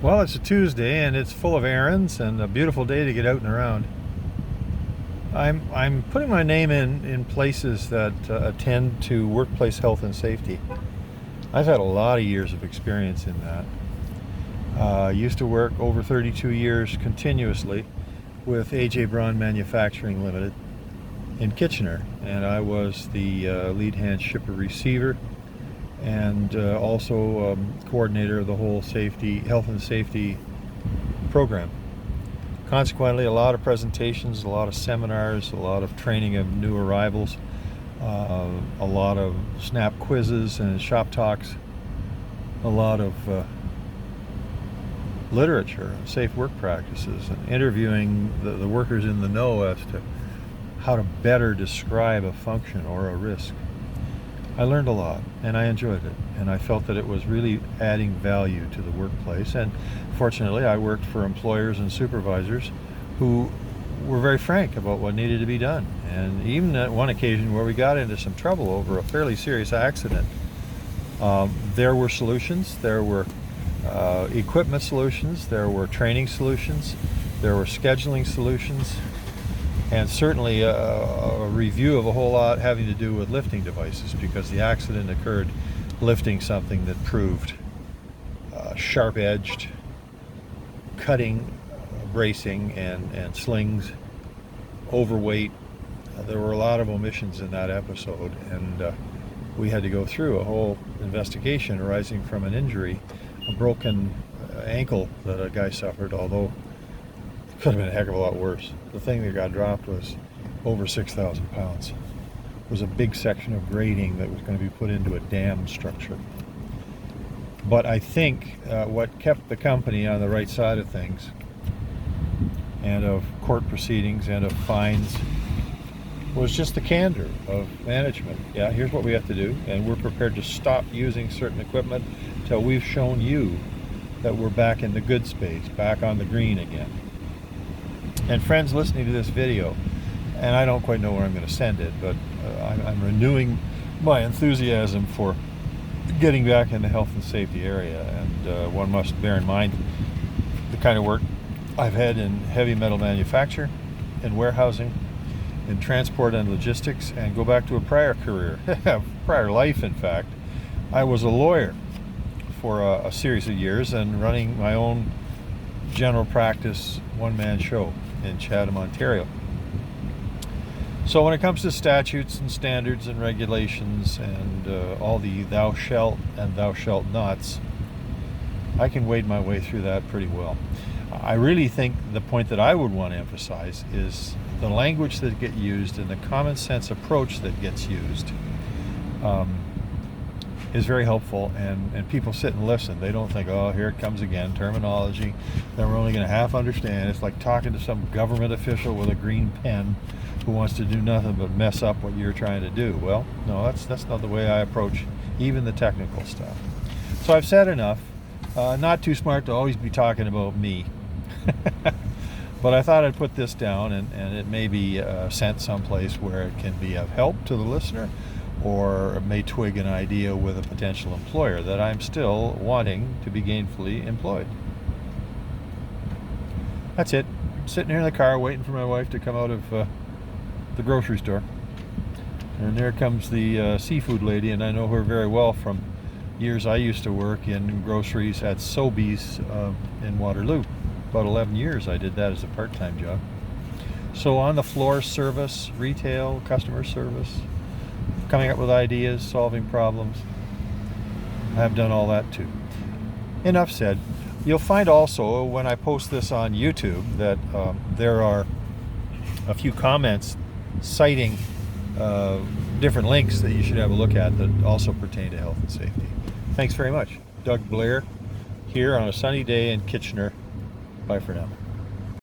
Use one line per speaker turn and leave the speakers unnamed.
Well, it's a Tuesday and it's full of errands and a beautiful day to get out and around. I'm putting my name in places that attend to workplace health and safety. I've had a lot of years of experience in that. I used to work over 32 years continuously with A.J. Braun Manufacturing Limited in Kitchener, and I was the lead hand shipper receiver and also coordinator of the whole health and safety program. Consequently, a lot of presentations, a lot of seminars, a lot of training of new arrivals, a lot of snap quizzes and shop talks, a lot of literature on safe work practices, and interviewing the workers in the know as to how to better describe a function or a risk. I learned a lot and I enjoyed it, and I felt that it was really adding value to the workplace. And fortunately, I worked for employers and supervisors who were very frank about what needed to be done. And even at one occasion where we got into some trouble over a fairly serious accident, there were solutions. There were equipment solutions, there were training solutions, there were scheduling solutions, and certainly a review of a whole lot having to do with lifting devices, because the accident occurred lifting something that proved sharp-edged, cutting, bracing, and slings, overweight. There were a lot of omissions in that episode, and we had to go through a whole investigation arising from an injury, a broken ankle that a guy suffered, although it could have been a heck of a lot worse. The thing that got dropped was over 6,000 pounds. It was a big section of grading that was going to be put into a dam structure. But I think what kept the company on the right side of things, and of court proceedings and of fines, was just the candor of management. Yeah, here's what we have to do, and we're prepared to stop using certain equipment till we've shown you that we're back in the good space, back on the green again. And friends listening to this video, and I don't quite know where I'm going to send it, but I'm renewing my enthusiasm for getting back in the health and safety area. And one must bear in mind the kind of work I've had in heavy metal manufacture, in warehousing, in transport and logistics, and go back to a prior career, prior life in fact. I was a lawyer for a series of years and running my own general practice one-man show in Chatham, Ontario. So when it comes to statutes and standards and regulations and all the thou shalt and thou shalt nots, I can wade my way through that pretty well. I really think the point that I would want to emphasize is the language that gets used and the common sense approach that gets used is very helpful, and people sit and listen. They don't think, oh, here it comes again, terminology that we're only going to half understand. It's like talking to some government official with a green pen who wants to do nothing but mess up what you're trying to do. Well, no, that's not the way I approach even the technical stuff. So I've said enough. Not too smart to always be talking about me. But I thought I'd put this down, and it may be sent someplace where it can be of help to the listener, or may twig an idea with a potential employer that I'm still wanting to be gainfully employed. That's it. I'm sitting here in the car waiting for my wife to come out of the grocery store. And there comes the seafood lady, and I know her very well from years I used to work in groceries at Sobeys in Waterloo. About 11 years I did that as a part-time job. So on the floor service, retail, customer service, coming up with ideas, solving problems, I've done all that too. Enough said. You'll find also when I post this on YouTube that there are a few comments citing different links that you should have a look at that also pertain to health and safety. Thanks very much. Doug Blair here on a sunny day in Kitchener. Bye for now.